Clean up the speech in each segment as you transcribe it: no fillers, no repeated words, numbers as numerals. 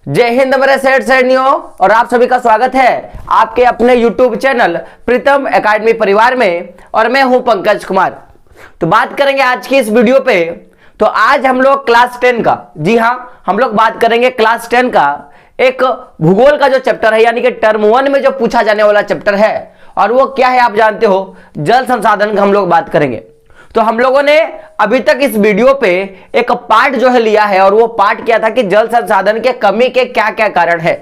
जय हिंद मेरे सेठ सैनियों, और आप सभी का स्वागत है आपके अपने YouTube चैनल प्रीतम एकेडमी परिवार में। और मैं हूं पंकज कुमार। तो बात करेंगे आज की इस वीडियो पे। तो आज हम लोग क्लास 10 का, जी हां, हम लोग बात करेंगे क्लास 10 का एक भूगोल का जो चैप्टर है, यानी कि टर्म 1 में जो पूछा जाने वाला चैप्टर है, और वो क्या है आप जानते हो, जल संसाधन का हम लोग बात करेंगे। तो हम लोगों ने अभी तक इस वीडियो पे एक पार्ट जो है लिया है, और वो पार्ट क्या था कि जल संसाधन के कमी के क्या क्या कारण है।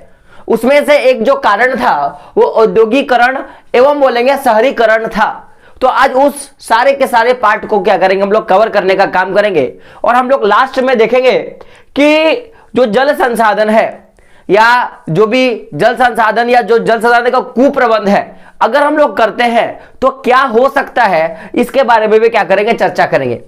उसमें से एक जो कारण था वो औद्योगिकरण एवं बोलेंगे शहरीकरण था। तो आज उस सारे के सारे पार्ट को क्या करेंगे, हम लोग कवर करने का काम करेंगे। और हम लोग लास्ट में देखेंगे कि जो जल संसाधन है, या जो भी जल संसाधन या जो जल संसाधन का कुप्रबंध है, अगर हम लोग करते हैं तो क्या हो सकता है, इसके बारे में भी क्या करेंगे, चर्चा करेंगे।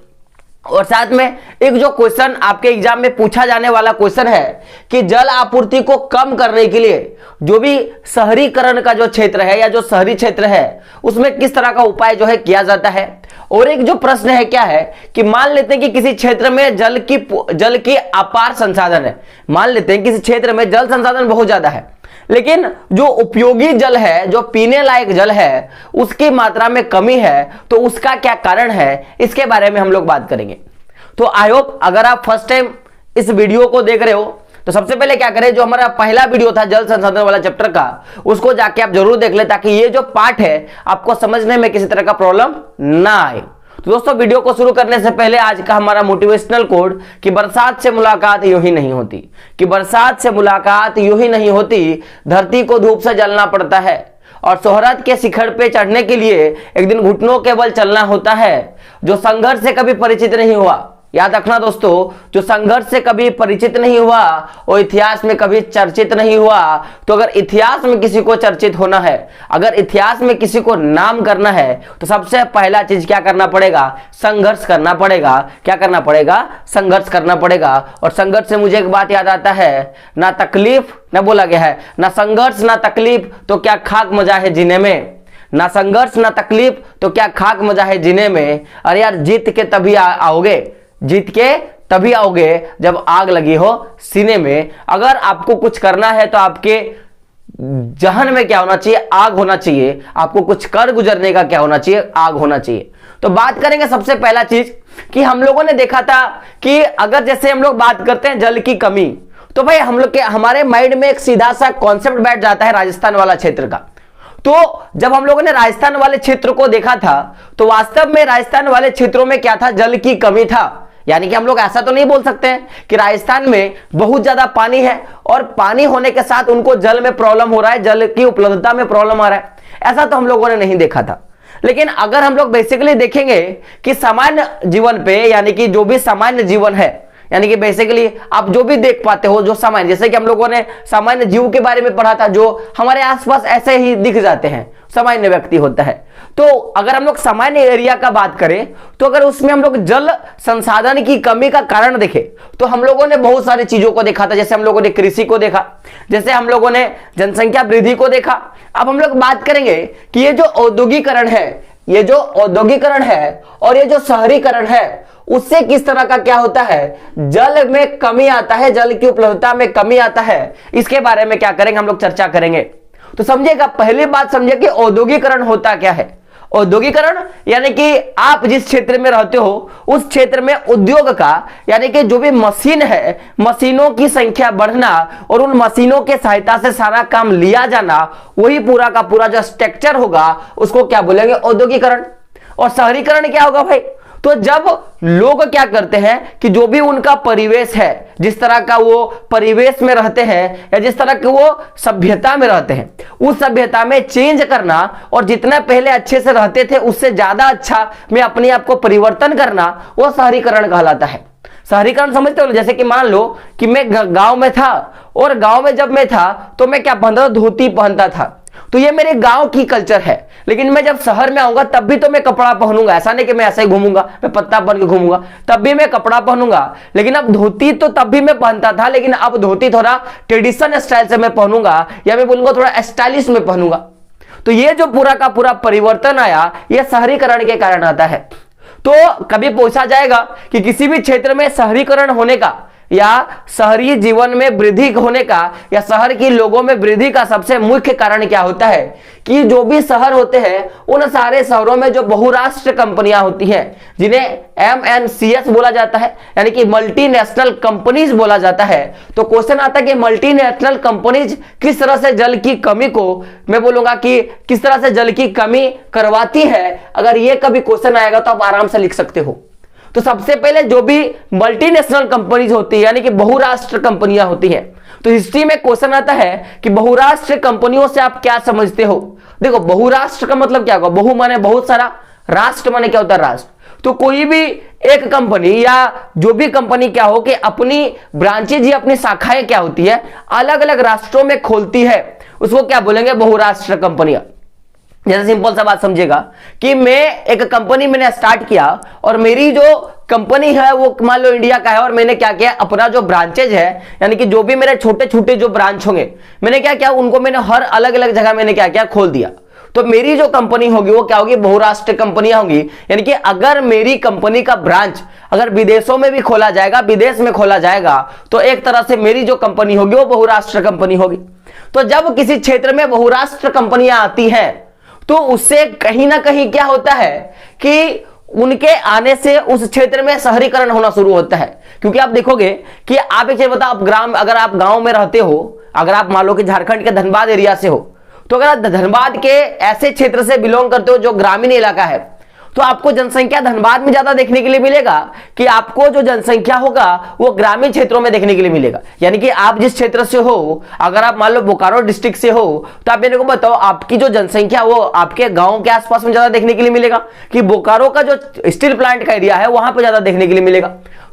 और साथ में एक जो क्वेश्चन आपके एग्जाम में पूछा जाने वाला क्वेश्चन है कि जल आपूर्ति को कम करने के लिए जो भी शहरीकरण का जो क्षेत्र है या जो शहरी क्षेत्र है उसमें किस तरह का उपाय जो है किया जाता है। और एक जो प्रश्न है क्या है कि मान लेते हैं कि किसी क्षेत्र में जल की अपार संसाधन है, मान लेते हैं किसी क्षेत्र में जल संसाधन बहुत ज्यादा है, लेकिन जो उपयोगी जल है, जो पीने लायक जल है, उसकी मात्रा में कमी है। तो उसका क्या कारण है, इसके बारे में हम लोग बात करेंगे। तो आई होप अगर आप फर्स्ट टाइम इस वीडियो को देख रहे हो तो सबसे पहले क्या करें, जो हमारा पहला वीडियो था जल संसाधन वाला चैप्टर का, उसको जाके आप जरूर देख ले, ताकि ये जो पार्ट है आपको समझने में किसी तरह का प्रॉब्लम ना आए। तो दोस्तों, वीडियो को शुरू करने से पहले आज का हमारा मोटिवेशनल कोड कि बरसात से मुलाकात यूं ही नहीं होती, कि बरसात से मुलाकात यूं ही नहीं होती, धरती को धूप से जलना पड़ता है, और शोहरत के शिखर पे चढ़ने के लिए एक दिन घुटनों के बल चलना होता है। जो संघर्ष से कभी परिचित नहीं हुआ, याद रखना दोस्तों, जो संघर्ष से कभी परिचित नहीं हुआ वो इतिहास में कभी चर्चित नहीं हुआ। तो अगर इतिहास में किसी को चर्चित होना है, अगर इतिहास में किसी को नाम करना है, तो सबसे पहला चीज क्या करना पड़ेगा, संघर्ष करना पड़ेगा। क्या करना पड़ेगा, संघर्ष करना पड़ेगा। और संघर्ष से मुझे एक बात याद आता है, ना तकलीफ, ना बोला गया है, ना संघर्ष ना तकलीफ तो क्या खाक मजा है जीने में, ना संघर्ष ना तकलीफ तो क्या खाक मजा है जीने में। अरे यार, जीत के तभी आओगे, जीत के तभी आओगे जब आग लगी हो सीने में। अगर आपको कुछ करना है तो आपके जहन में क्या होना चाहिए, आग होना चाहिए। आपको कुछ कर गुजरने का क्या होना चाहिए, आग होना चाहिए। तो बात करेंगे सबसे पहला चीज कि हम लोगों ने देखा था कि अगर जैसे हम लोग बात करते हैं जल की कमी, तो भाई हम लोग के हमारे माइंड में एक सीधा सा कॉन्सेप्ट बैठ जाता है राजस्थान वाला क्षेत्र का। तो जब हम लोगों ने राजस्थान वाले क्षेत्र को देखा था तो वास्तव में राजस्थान वाले क्षेत्रों में क्या था, जल की कमी था। यानी कि हम लोग ऐसा तो नहीं बोल सकते हैं कि राजस्थान में बहुत ज्यादा पानी है और पानी होने के साथ उनको जल में प्रॉब्लम हो रहा है, जल की उपलब्धता में प्रॉब्लम आ रहा है, ऐसा तो हम लोगों ने नहीं देखा था। लेकिन अगर हम लोग बेसिकली देखेंगे कि सामान्य जीवन पे, यानी कि जो भी सामान्य जीवन है, यानी कि बेसिकली आप जो भी देख पाते हो, जो सामान्य, जैसे कि हम लोगों ने सामान्य जीव के बारे में पढ़ा था, जो हमारे आसपास ऐसे ही दिख जाते हैं, सामान्य व्यक्ति होता है। तो अगर हम लोग सामान्य एरिया का बात करें तो अगर उसमें हम लोग जल संसाधन की कमी का कारण देखें तो हम लोगों ने बहुत सारी चीजों को देखा था। जैसे हम लोगों ने कृषि को देखा, जैसे हम लोगों ने जनसंख्या वृद्धि को देखा। अब हम लोग बात करेंगे कि ये जो औद्योगिकरण है, ये जो औद्योगिकरण है और ये जो शहरीकरण है, उससे किस तरह का क्या होता है, जल में कमी आता है, जल की उपलब्धता में कमी आता है। इसके बारे में क्या करेंगे, हम लोग चर्चा करेंगे। तो समझिएगा, पहली बात समझिए कि औद्योगिकरण होता क्या है। औद्योगिकरण यानी कि आप जिस क्षेत्र में रहते हो उस क्षेत्र में उद्योग का, यानी कि जो भी मशीन है, मशीनों की संख्या बढ़ना और उन मशीनों के सहायता से सारा काम लिया जाना, वही पूरा का पूरा जो स्ट्रक्चर होगा उसको क्या बोलेंगे, औद्योगिकरण। और शहरीकरण क्या होगा भाई, तो जब लोग क्या करते हैं कि जो भी उनका परिवेश है, जिस तरह का वो परिवेश में रहते हैं या जिस तरह के वो सभ्यता में रहते हैं, उस सभ्यता में चेंज करना, और जितना पहले अच्छे से रहते थे उससे ज्यादा अच्छा में अपने आप को परिवर्तन करना, वो शहरीकरण कहलाता है। शहरीकरण समझते हो, जैसे कि मान लो कि मैं गांव में था, और गांव में जब मैं था तो मैं क्या पहनता था, धोती पहनता था। तो ये मेरे गांव की कल्चर है। लेकिन मैं जब शहर में आऊंगा तब भी तो मैं कपड़ा पहनूंगा, ऐसा नहीं कि मैं ऐसा ही घूमूंगा, मैं पत्ता बन के घूमूंगा, तब भी मैं कपड़ा पहनूंगा। लेकिन अब धोती तो तब भी मैं पहनता था, लेकिन अब धोती थोड़ा ट्रेडिशन स्टाइल से मैं पहनूंगा, या मैं बोलूंगा थोड़ा स्टाइलिश में पहनूंगा। तो ये जो पूरा का पूरा परिवर्तन आया, ये शहरीकरण के कारण आता है। तो कभी पूछा जाएगा कि किसी भी क्षेत्र में शहरीकरण होने का या शहरी जीवन में वृद्धि होने का या शहर की लोगों में वृद्धि का सबसे मुख्य कारण क्या होता है कि जो भी शहर होते हैं उन सारे शहरों में जो बहुराष्ट्र कंपनियां होती हैं जिन्हें MNCs बोला जाता है, यानी कि मल्टीनेशनल कंपनीज बोला जाता है। तो क्वेश्चन आता है कि मल्टीनेशनल कंपनीज किस तरह से जल की कमी को, मैं बोलूंगा कि किस तरह से जल की कमी करवाती है। अगर ये कभी क्वेश्चन आएगा तो आप आराम से लिख सकते हो। तो सबसे पहले जो भी मल्टीनेशनल कंपनीज होती है यानी कि बहुराष्ट्र कंपनियां होती हैं, तो हिस्ट्री में क्वेश्चन आता है कि बहुराष्ट्र कंपनियों से आप क्या समझते हो। देखो बहुराष्ट्र का मतलब क्या होगा, बहु माने बहुत सारा, राष्ट्र माने क्या होता है राष्ट्र। तो कोई भी एक कंपनी या जो भी कंपनी क्या हो कि अपनी ब्रांचेज या अपनी शाखाएं क्या होती है अलग अलग राष्ट्रों में खोलती है, उसको क्या बोलेंगे, बहुराष्ट्र कंपनियां। जैसे सिंपल सा बात समझिएगा कि मैं एक कंपनी मैंने स्टार्ट किया और मेरी जो कंपनी है वो मान लो इंडिया का है और मैंने क्या किया, अपना जो ब्रांचेज है यानी कि जो भी मेरे छोटे छोटे जो ब्रांच होंगे मैंने क्या किया, उनको मैंने हर अलग अलग जगह मैंने क्या किया, खोल दिया। तो मेरी जो कंपनी होगी वो क्या होगी, बहुराष्ट्रीय कंपनियां होंगी। यानी कि अगर मेरी कंपनी का ब्रांच अगर विदेशों में भी खोला जाएगा, विदेश में खोला जाएगा, तो एक तरह से मेरी जो कंपनी होगी वो बहुराष्ट्र कंपनी होगी। तो जब किसी क्षेत्र में बहुराष्ट्र कंपनियां आती हैं तो उससे कहीं ना कहीं क्या होता है कि उनके आने से उस क्षेत्र में शहरीकरण होना शुरू होता है। क्योंकि आप देखोगे कि आप एक चीज बताओ, आप ग्राम, अगर आप गांव में रहते हो, अगर आप मान लो कि झारखंड के धनबाद एरिया से हो, तो अगर आप धनबाद के ऐसे क्षेत्र से बिलोंग करते हो जो ग्रामीण इलाका है, तो आपको जनसंख्या धनबाद में ज्यादा देखने के लिए मिलेगा कि आपको जो जनसंख्या होगा वो ग्रामीण क्षेत्रों में देखने के लिए मिलेगा। यानी कि आप जिस क्षेत्र से हो, अगर आप मान लो बोकारो डिस्ट्रिक्ट से हो, तो आप मेरे को बताओ आपकी जो जनसंख्या वो आपके गांव के आसपास में ज्यादा देखने के लिए मिलेगा कि बोकारो का जो स्टील प्लांट का एरिया है वहां पर ज्यादा देखने के लिए मिलेगा।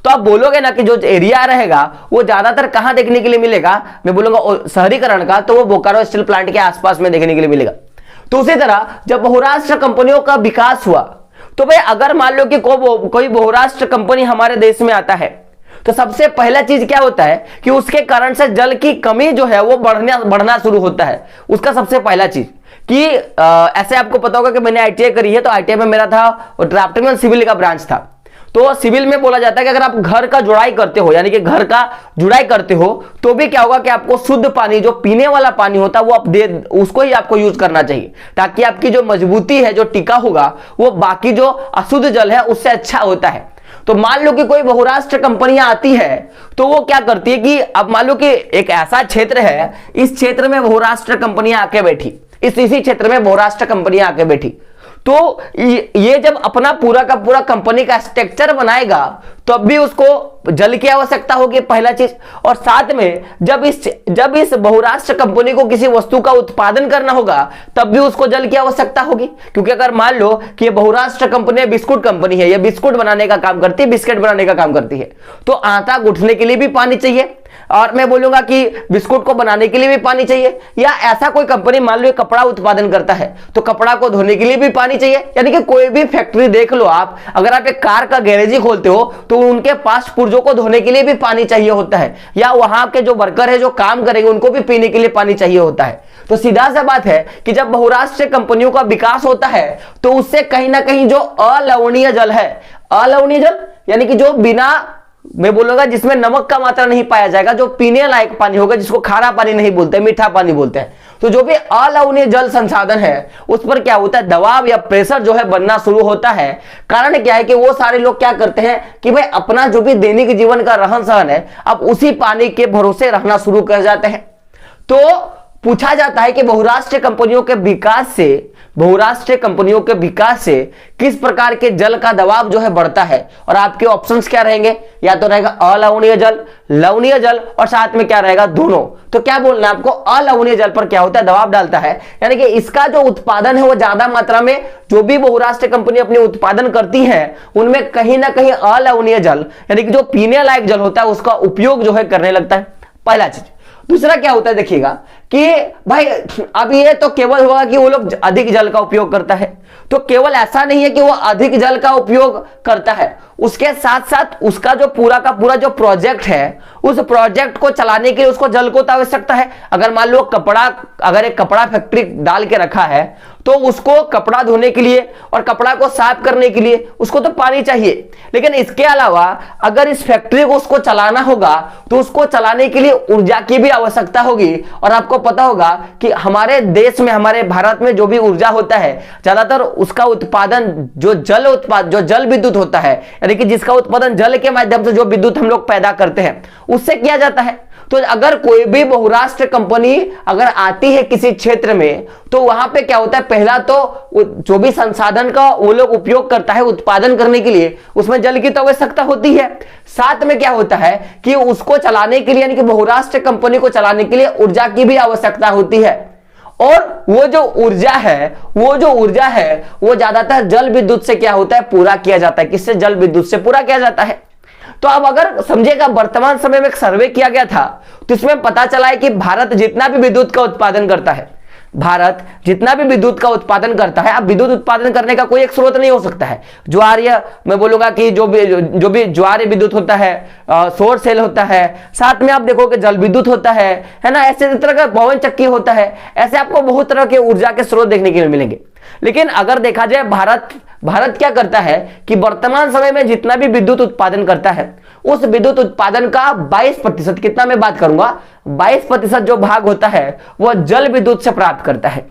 तो आप बोलोगे ना कि जो एरिया रहेगा वो ज्यादातर कहां देखने के लिए मिलेगा, मैं बोलूंगा शहरीकरण का, तो वो बोकारो स्टील प्लांट के आसपास में देखने के लिए मिलेगा। तो उसी तरह जब बहुराष्ट्र कंपनियों का विकास हुआ, तो भाई अगर मान लो कि कोई बहुराष्ट्र कंपनी हमारे देश में आता है, तो सबसे पहला चीज क्या होता है कि उसके कारण से जल की कमी जो है वो बढ़ना शुरू होता है। उसका सबसे पहला चीज कि ऐसे आपको पता होगा कि मैंने ITI करी है, तो ITI में मेरा था ड्राफ्टमैन सिविल का ब्रांच था। तो सिविल में बोला जाता है कि अगर आप घर का जुड़ाई करते हो, यानी कि घर का जुड़ाई करते हो, तो भी क्या होगा कि आपको शुद्ध पानी, जो पीने वाला पानी होता है वो आप उसको ही आपको यूज करना चाहिए, ताकि आपकी जो मजबूती है, जो टिका होगा, वो बाकी जो अशुद्ध जल है उससे अच्छा होता है। तो मान लो कि कोई बहुराष्ट्र कंपनियां आती है, तो वो क्या करती है कि अब मान लो कि एक ऐसा क्षेत्र है, इस क्षेत्र में बहुराष्ट्र कंपनियां आके बैठी, इसी क्षेत्र में बहुराष्ट्र कंपनियां आके बैठी, तो ये जब अपना पूरा का पूरा कंपनी का स्ट्रक्चर बनाएगा तब भी उसको जल की आवश्यकता होगी, पहला चीज। और साथ में जब इस बहुराष्ट्र कंपनी को किसी वस्तु का उत्पादन करना होगा तब भी उसको जल की आवश्यकता होगी। क्योंकि अगर मान लो कि ये बहुराष्ट्र कंपनी बिस्कुट कंपनी है, ये बिस्कुट बनाने का काम करती है, बिस्किट बनाने का काम करती है, तो आटा गूंथने के लिए भी पानी चाहिए, और मैं बोलूंगा कि बिस्कुट को बनाने के लिए भी पानी चाहिए। या ऐसा कोई कंपनी मान लो कपड़ा उत्पादन करता है, तो कपड़ा को धोने के लिए भी पानी चाहिए। यानी कि कोई भी फैक्ट्री देख लो आप, अगर आप एक कार का गैरेज ही खोलते हो तो उनके पास पुर्जों को धोने के लिए भी पानी चाहिए होता है, या वहां के जो वर्कर है जो काम करेंगे उनको भी पीने के लिए पानी चाहिए होता है। तो सीधा सा बात है कि जब बहुराष्ट्रीय कंपनियों का विकास होता है तो उससे कहीं ना कहीं जो अलवणीय जल है, अलवणीय जल यानी कि जो बिना, मैं बोलूंगा जिसमें नमक का मात्रा नहीं पाया जाएगा, जो पीने लायक पानी होगा, जिसको खारा पानी नहीं बोलते, मीठा पानी बोलते हैं, तो जो भी अलवणीय जल संसाधन है उस पर क्या होता है, दबाव या प्रेशर जो है बनना शुरू होता है। कारण क्या है कि वो सारे लोग क्या करते हैं कि भाई अपना जो भी दैनिक जीवन का रहन सहन है अब उसी पानी के भरोसे रहना शुरू कर जाते हैं। तो पूछा जाता है कि बहुराष्ट्रीय कंपनियों के विकास से किस प्रकार के जल का दबाव जो है बढ़ता है, और आपके ऑप्शंस क्या रहेंगे, या तो रहेगा अलवणीय जल, लवणीय जल, और साथ में क्या रहेगा, दोनों। तो क्या बोलना है आपको, अलवणीय जल पर क्या होता है, दबाव डालता है, यानी कि इसका जो उत्पादन है वो ज्यादा मात्रा में, जो भी बहुराष्ट्रीय कंपनी अपने उत्पादन करती है उनमें कहीं ना कहीं अलवणीय जल यानी कि जो पीने लायक जल होता है उसका उपयोग जो है करने लगता है, पहला चीज। दूसरा क्या होता है देखिएगा कि भाई अब ये तो केवल होगा कि वो लोग अधिक जल का उपयोग करता है, तो केवल ऐसा नहीं है कि वो अधिक जल का उपयोग करता है, उसके साथ साथ उसका जो पूरा का पूरा जो प्रोजेक्ट है उस प्रोजेक्ट को चलाने के लिए उसको जल को तो आवश्यकता है। अगर मान लो अगर एक कपड़ा फैक्ट्री डाल के रखा है तो उसको कपड़ा धोने के लिए और कपड़ा को साफ करने के लिए उसको तो पानी चाहिए। लेकिन इसके अलावा अगर इस फैक्ट्री को उसको चलाना होगा तो उसको चलाने के लिए ऊर्जा की भी आवश्यकता होगी। और आपको पता होगा कि हमारे देश में, हमारे भारत में जो भी ऊर्जा होता है ज्यादातर उसका उत्पादन जो जल विद्युत होता है, यानी कि जिसका उत्पादन जल के माध्यम से जो विद्युत हम लोग पैदा करते हैं उससे किया जाता है। तो अगर कोई भी बहुराष्ट्रीय कंपनी अगर आती है किसी क्षेत्र में तो वहां पे क्या होता है, पहला तो जो भी संसाधन का वो लोग उपयोग करता है उत्पादन करने के लिए उसमें जल की तो आवश्यकता होती है। साथ में क्या होता है कि उसको चलाने के लिए, यानी कि बहुराष्ट्रीय कंपनी को चलाने के लिए ऊर्जा की भी आवश्यकता होती है। और वो जो ऊर्जा है वो ज्यादातर जल विद्युत से क्या होता है, पूरा किया जाता है। किससे? जल विद्युत से पूरा किया जाता है। तो अब अगर समझिएगा, वर्तमान समय में एक सर्वे किया गया था तो इसमें पता चला है कि भारत जितना भी विद्युत का उत्पादन करता है, अब विद्युत उत्पादन करने का कोई एक स्रोत नहीं हो सकता है। ज्वारीय, मैं बोलूंगा कि जो भी ज्वारीय विद्युत होता है, सौर सेल होता है, साथ में आप देखोगे जल विद्युत होता है ना, ऐसे तरह का पवन चक्की होता है। ऐसे आपको बहुत तरह के ऊर्जा के स्रोत देखने के लिए मिलेंगे। लेकिन अगर देखा जाए भारत क्या करता है कि वर्तमान समय में जितना भी विद्युत उत्पादन करता है उस विद्युत उत्पादन का 22%, कितना मैं बात करूंगा, 22% जो भाग होता है वह जल विद्युत से प्राप्त करता है।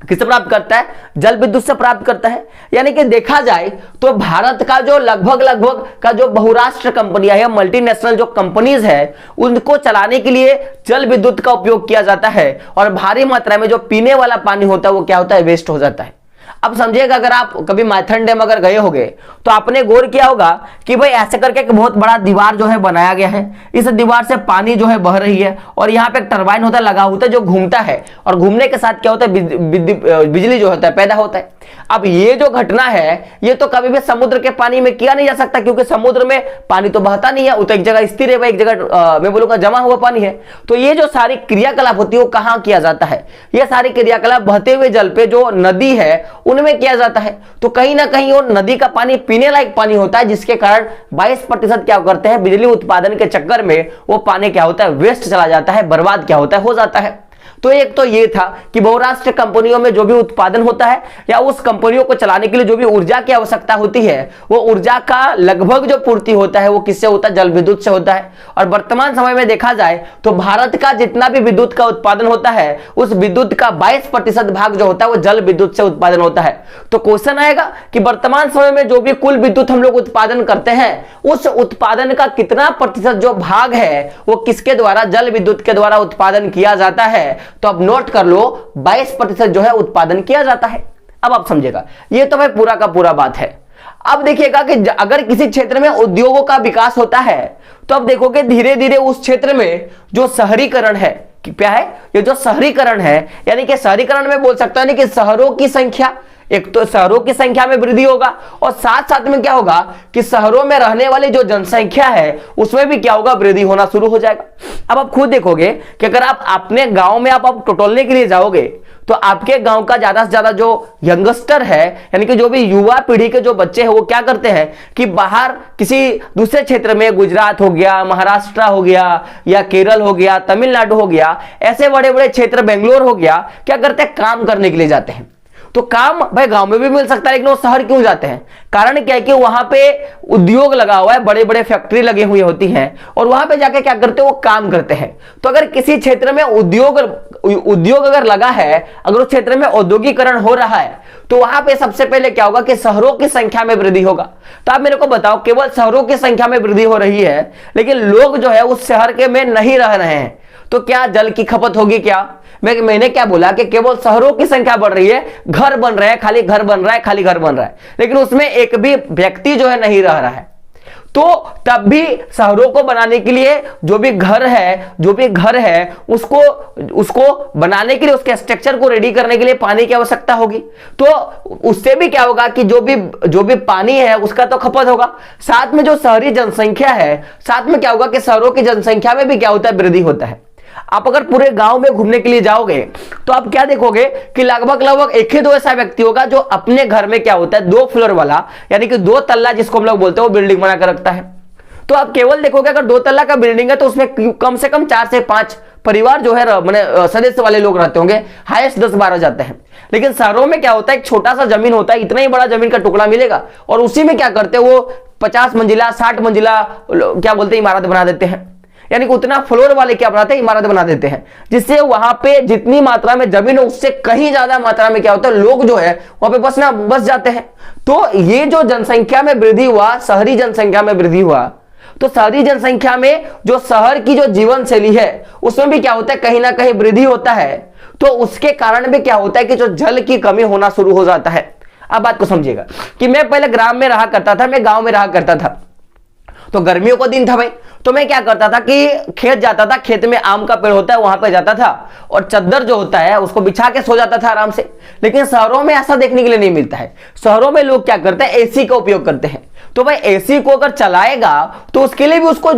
किससे प्राप्त करता है? जल विद्युत से प्राप्त करता है। यानी कि देखा जाए तो भारत का जो लगभग का जो बहुराष्ट्रीय कंपनियां है, मल्टीनेशनल जो कंपनीज है, उनको चलाने के लिए जल विद्युत का उपयोग किया जाता है। और भारी मात्रा में जो पीने वाला पानी होता है वो क्या होता है, वेस्ट हो जाता है। अब समझिएगा, अगर आप कभी माइथन डैम अगर गए होंगे तो आपने गौर किया होगा कि भाई ऐसे करके एक बहुत बड़ा दीवार जो है बनाया गया है। इस दीवार से पानी जो है बह रही है और यहाँ पे एक टरबाइन होता है, लगा होता है, जो घूमता है और घूमने के साथ क्या होता है, बिजली जो होता है पैदा होता है। अब ये जो घटना है ये तो कभी भी समुद्र के पानी में किया नहीं जा सकता, क्योंकि समुद्र में पानी तो बहता नहीं है, वो तो एक जगह स्थिर है, एक जगह मैं बोलूंगा जमा हुआ पानी है। तो ये जो सारी क्रियाकलाप होती है वो कहां किया जाता है? ये सारी क्रियाकलाप बहते हुए जल पे जो नदी है उनमें किया जाता है। तो कहीं ना कहीं वो नदी का पानी पीने लायक पानी होता है, जिसके कारण 22% क्या करते हैं, बिजली उत्पादन के चक्कर में वो पानी क्या होता है, वेस्ट चला जाता है, बर्बाद क्या होता है, हो जाता है। तो एक तो ये था कि बहुराष्ट्रीय कंपनियों में जो भी उत्पादन होता है या उस कंपनियों को चलाने के लिए जो भी ऊर्जा की आवश्यकता होती है वो ऊर्जा का लगभग जो पूर्ति होता है वो किससे होता है, जल विद्युत से होता है। और वर्तमान समय में देखा जाए तो भारत का जितना भी विद्युत का उत्पादन होता है उस विद्युत का 22% भाग जो होता है वो जल विद्युत से उत्पादन होता है। तो क्वेश्चन आएगा कि वर्तमान समय में जो भी कुल विद्युत हम लोग उत्पादन करते हैं उस उत्पादन का कितना प्रतिशत जो भाग है वो किसके द्वारा, जल विद्युत के द्वारा उत्पादन किया जाता है? तो अब नोट कर लो 22% जो है उत्पादन किया जाता है। अब आप समझेगा, ये तो भाई पूरा का पूरा बात है। अब देखिएगा कि अगर किसी क्षेत्र में उद्योगों का विकास होता है तो अब देखोगे धीरे धीरे उस क्षेत्र में जो शहरीकरण है, क्या है ये जो शहरीकरण है, यानी कि शहरीकरण में बोल सकता है कि शहरों की संख्या, एक तो शहरों की संख्या में वृद्धि होगा और साथ साथ में क्या होगा कि शहरों में रहने वाली जो जनसंख्या है उसमें भी क्या होगा, वृद्धि होना शुरू हो जाएगा। अब आप खुद देखोगे कि अगर आप अपने गांव में आप टटोलने के लिए जाओगे तो आपके गांव का ज्यादा से ज्यादा जो यंगस्टर है, यानी कि जो भी युवा पीढ़ी के जो बच्चे हैं वो क्या करते हैं कि बाहर किसी दूसरे क्षेत्र में, गुजरात हो गया, महाराष्ट्र हो गया या केरल हो गया, तमिलनाडु हो गया, ऐसे बड़े बड़े क्षेत्र, बेंगलोर हो गया, क्या करते हैं, काम करने के लिए जाते हैं। तो काम भाई गांव में भी मिल सकता है लेकिन वो शहर क्यों जाते हैं? कारण क्या है कि वहां पे उद्योग लगा हुआ है, बड़े बड़े फैक्ट्री लगी हुई होती हैं और वहां पे जाके क्या करते हैं, वो काम करते हैं। तो अगर किसी क्षेत्र में उद्योग अगर लगा है, अगर उस क्षेत्र में औद्योगिकरण हो रहा है तो वहां पे सबसे पहले क्या होगा कि शहरों की संख्या में वृद्धि होगा। तो आप मेरे को बताओ, केवल शहरों की संख्या में वृद्धि हो रही है लेकिन लोग जो है उस शहर के में नहीं रह रहे हैं, तो क्या जल की खपत होगी? क्या मैंने क्या बोला कि केवल शहरों की संख्या बढ़ रही है, घर बन रहे हैं, खाली घर बन रहा है, खाली घर बन रहा है, लेकिन उसमें एक भी व्यक्ति जो है नहीं रह रहा है। तो तब भी शहरों को बनाने के लिए जो भी घर है उसको बनाने के लिए, उसके स्ट्रक्चर को रेडी करने के लिए पानी की आवश्यकता होगी। तो उससे भी क्या होगा कि जो भी पानी है उसका तो खपत होगा। साथ में जो शहरी जनसंख्या है, साथ में क्या होगा कि शहरों की जनसंख्या में भी क्या होता है, वृद्धि होता है। आप अगर पूरे गांव में घूमने के लिए जाओगे तो आप क्या देखोगे कि लगभग एक ही दो ऐसा व्यक्ति होगा जो अपने घर में क्या होता है, 2 फ्लोर वाला, यानी कि 2 तल्ला जिसको हम लोग बोलते हैं, वो बिल्डिंग बना कर रखता है। तो आप केवल देखोगे अगर 2 तल्ला का बिल्डिंग है तो उसमें कम से कम 4 से 5 परिवार जो है मैंने सदस्य वाले लोग रहते होंगे, हाईएस्ट 10-12 जाते हैं। लेकिन शहरों में क्या होता है, एक छोटा सा जमीन होता है, इतना ही बड़ा जमीन का टुकड़ा मिलेगा और उसी में क्या करते हैं वो 50 मंजिला 60 मंजिला क्या बोलते हैं इमारत बना देते हैं। यानी कि उतना फ्लोर वाले क्या बनाते हैं, इमारत बना देते हैं, जिससे वहां पे जितनी मात्रा में जमीन है उससे कहीं ज्यादा मात्रा में क्या होता है, लोग जो है वहां पे बस जाते हैं। तो ये जो जनसंख्या में वृद्धि हुआ, शहरी जनसंख्या में वृद्धि हुआ, तो शहरी जनसंख्या में जो शहर की जो जीवन शैली है उसमें भी क्या होता है, कहीं ना कहीं वृद्धि होता है। तो उसके कारण भी क्या होता है कि जो जल की कमी होना शुरू हो जाता है। अब बात को समझिएगा कि मैं पहले ग्राम में रहा करता था, मैं गांव में रहा करता था, तो गर्मियों का दिन था भाई, तो मैं क्या करता था कि खेत जाता था, खेत में आम का पेड़ होता है वहां पे जाता था और चद्दर जो होता है उसको बिछा के सो जाता था आराम से। लेकिन शहरों में ऐसा देखने के लिए नहीं मिलता है। शहरों में लोग क्या करते हैं, एसी का उपयोग करते हैं। तो भाई एसी को अगर चलाएगा तो उसके लिए भी उसको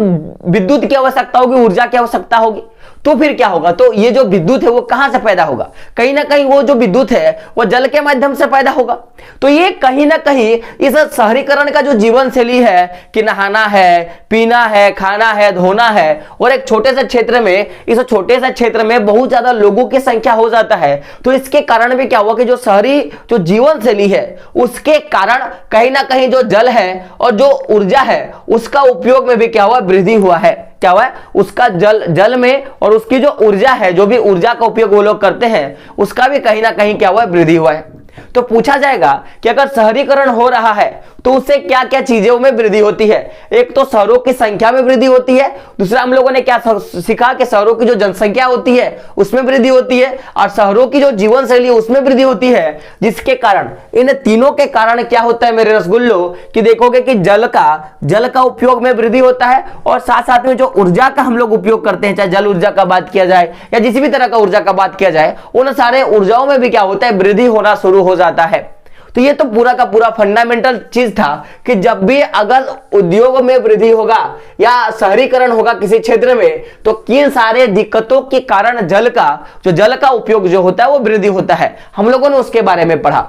विद्युत की आवश्यकता होगी, ऊर्जा की आवश्यकता होगी। तो फिर क्या होगा, तो ये जो विद्युत है वो कहां से पैदा होगा, कहीं ना कहीं वो जो विद्युत है वो जल के माध्यम से पैदा होगा। तो ये कहीं ना कहीं इस शहरीकरण का जो जीवन शैली है कि नहाना है, पीना है, खाना है, धोना है, और एक छोटे से क्षेत्र में, इस छोटे से क्षेत्र में बहुत ज्यादा लोगों की संख्या हो जाता है। तो इसके कारण भी क्या हुआ कि जो शहरी जो जीवन शैली है उसके कारण कहीं ना कहीं जो जल है और जो ऊर्जा है उसका उपयोग में भी क्या हुआ, वृद्धि हुआ है। क्या हुआ है, उसका जल में और उसकी जो ऊर्जा है, जो भी ऊर्जा का उपयोग वो लोग करते हैं उसका भी कहीं ना कहीं क्या हुआ है, वृद्धि हुआ है। तो पूछा जाएगा कि अगर शहरीकरण हो रहा है तो उससे क्या क्या चीजों में वृद्धि होती है। एक तो शहरों की संख्या में वृद्धि होती है, दूसरा हम लोगों ने क्या सीखा कि शहरों की जो जनसंख्या होती है उसमें वृद्धि होती है, और शहरों की जो जीवन शैली है उसमें वृद्धि होती है। जिसके कारण, इन तीनों के कारण क्या होता है मेरे रसगुल्लो, कि देखोगे कि जल का उपयोग में वृद्धि होता है, और साथ साथ में जो ऊर्जा का हम लोग उपयोग करते हैं, चाहे जल ऊर्जा का बात किया जाए या जिस भी तरह का ऊर्जा का बात किया जाए, उन सारे ऊर्जाओं में भी क्या होता है, वृद्धि होना शुरू हो जाता है। तो ये तो पूरा का पूरा फंडामेंटल चीज था कि जब भी अगर उद्योग में वृद्धि होगा या शहरीकरण होगा किसी क्षेत्र में, तो किन सारे दिक्कतों के कारण जल का उपयोग जो होता है वो वृद्धि होता है। हम लोगों ने उसके बारे में पढ़ा।